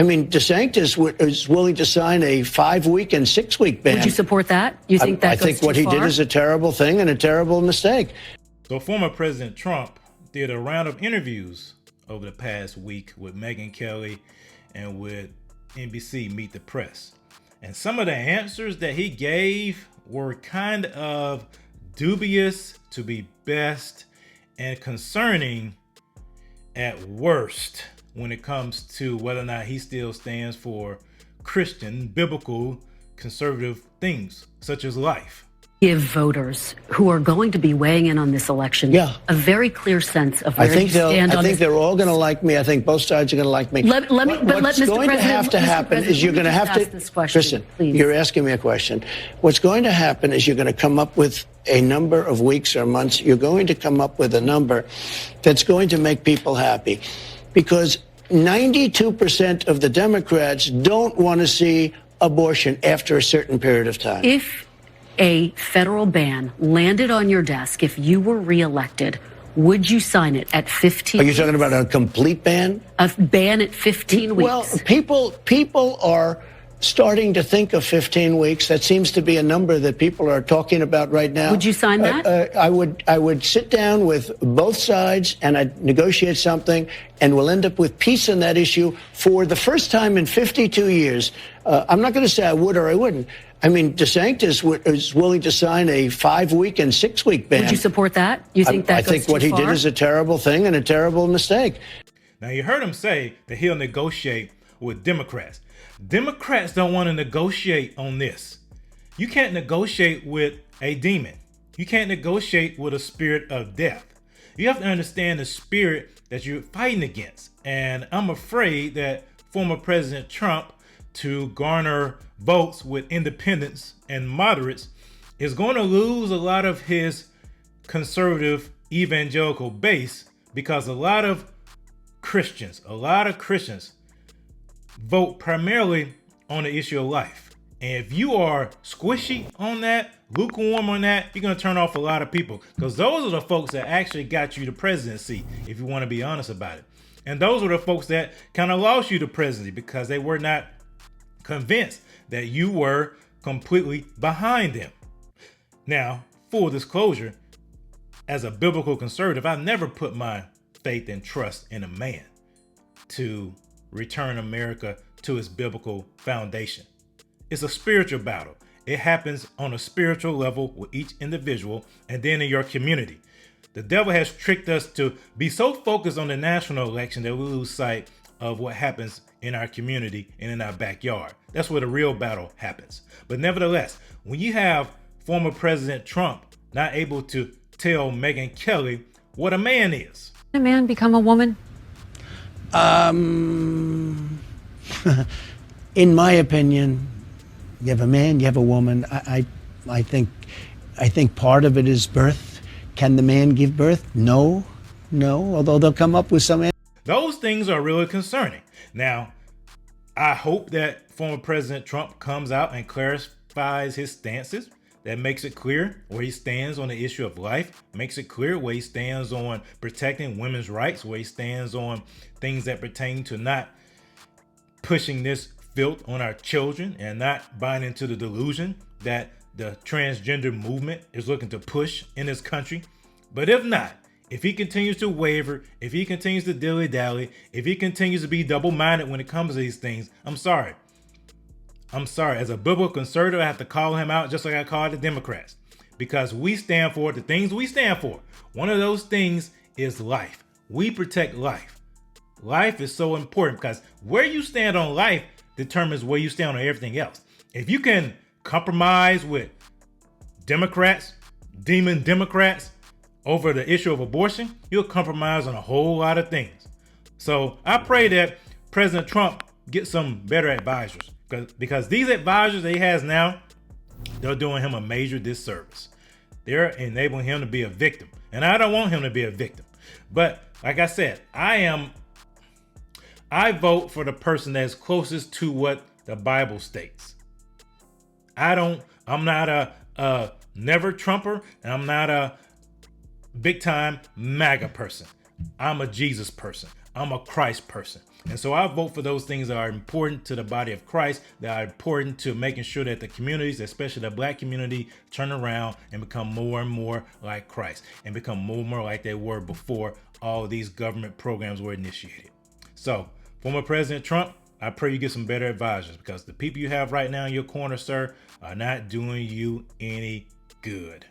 I mean, DeSantis is willing to sign a 5-week and 6-week ban. Would you support that? You think that I think what he did is a terrible thing and a terrible mistake. So former President Trump did a round of interviews over the past week with Megyn Kelly and with NBC Meet the Press. And some of the answers that he gave were kind of dubious to be best and concerning at worst when it comes to whether or not he still stands for Christian, biblical, conservative things such as life. Give voters who are going to be weighing in on this election a very clear sense of where you stand on I think they're all going to like me. I think both sides are going to like me. What's going to have to happen is you're going to have to listen. You're asking me a question. What's going to happen is you're going to come up with a number of weeks or months. You're going to come up with a number that's going to make people happy, because 92% of the Democrats don't want to see abortion after a certain period of time. If a federal ban landed on your desk, if you were reelected, would you sign it at 15 Are you talking about a complete ban? A ban at 15 weeks? Well, people are starting to think of 15 weeks. That seems to be a number that people are talking about right now. Would you sign that? I would sit down with both sides and I'd negotiate something, and we'll end up with peace on that issue for the first time in 52 years. I'm not going to say I would or I wouldn't. I mean, DeSantis is willing to sign a 5-week and 6-week ban. Would you support that? You think that I think what he did is a terrible thing and a terrible mistake. Now, you heard him say that he'll negotiate with Democrats. Democrats don't want to negotiate on this. You can't negotiate with a demon. You can't negotiate with a spirit of death. You have to understand the spirit that you're fighting against. And I'm afraid that former President Trump, to garner votes with independents and moderates, is going to lose a lot of his conservative evangelical base, because a lot of Christians vote primarily on the issue of life. And if you are squishy on that, lukewarm on that, you're going to turn off a lot of people, because those are the folks that actually got you the presidency, if you want to be honest about it. And those are the folks that kind of lost you the presidency because they were not convinced that you were completely behind them. Now, full disclosure, as a biblical conservative, I never put my faith and trust in a man to return America to its biblical foundation. It's a spiritual battle. It happens on a spiritual level with each individual and then in your community. The devil has tricked us to be so focused on the national election that we lose sight of what happens in our community and in our backyard. That's where the real battle happens. But nevertheless, when you have former President Trump not able to tell Megyn Kelly what a man is. Can a man become a woman? In my opinion, you have a man, you have a woman. I think part of it is birth. Can the man give birth? No. Although they'll come up with some. Those things are really concerning. Now, I hope that former President Trump comes out and clarifies his stances. That makes it clear where he stands on the issue of life, makes it clear where he stands on protecting women's rights, where he stands on things that pertain to not pushing this filth on our children and not buying into the delusion that the transgender movement is looking to push in this country. But if not, if he continues to waver, if he continues to dilly-dally, if he continues to be double-minded when it comes to these things, I'm sorry. As a biblical conservative, I have to call him out just like I called the Democrats, because we stand for the things we stand for. One of those things is life. We protect life. Life is so important because where you stand on life determines where you stand on everything else. If you can compromise with Democrats, demon Democrats, over the issue of abortion, you'll compromise on a whole lot of things. So I pray that President Trump gets some better advisors, because these advisors that he has now, they're doing him a major disservice. They're enabling him to be a victim. And I don't want him to be a victim. But like I said, I vote for the person that's closest to what the Bible states. I'm not a never Trumper, and I'm not a big time MAGA person. I'm a Jesus person. I'm a Christ person. And so I vote for those things that are important to the body of Christ, that are important to making sure that the communities, especially the Black community, turn around and become more and more like Christ and become more and more like they were before all of these government programs were initiated. So, former President Trump, I pray you get some better advisors, because the people you have right now in your corner, sir, are not doing you any good.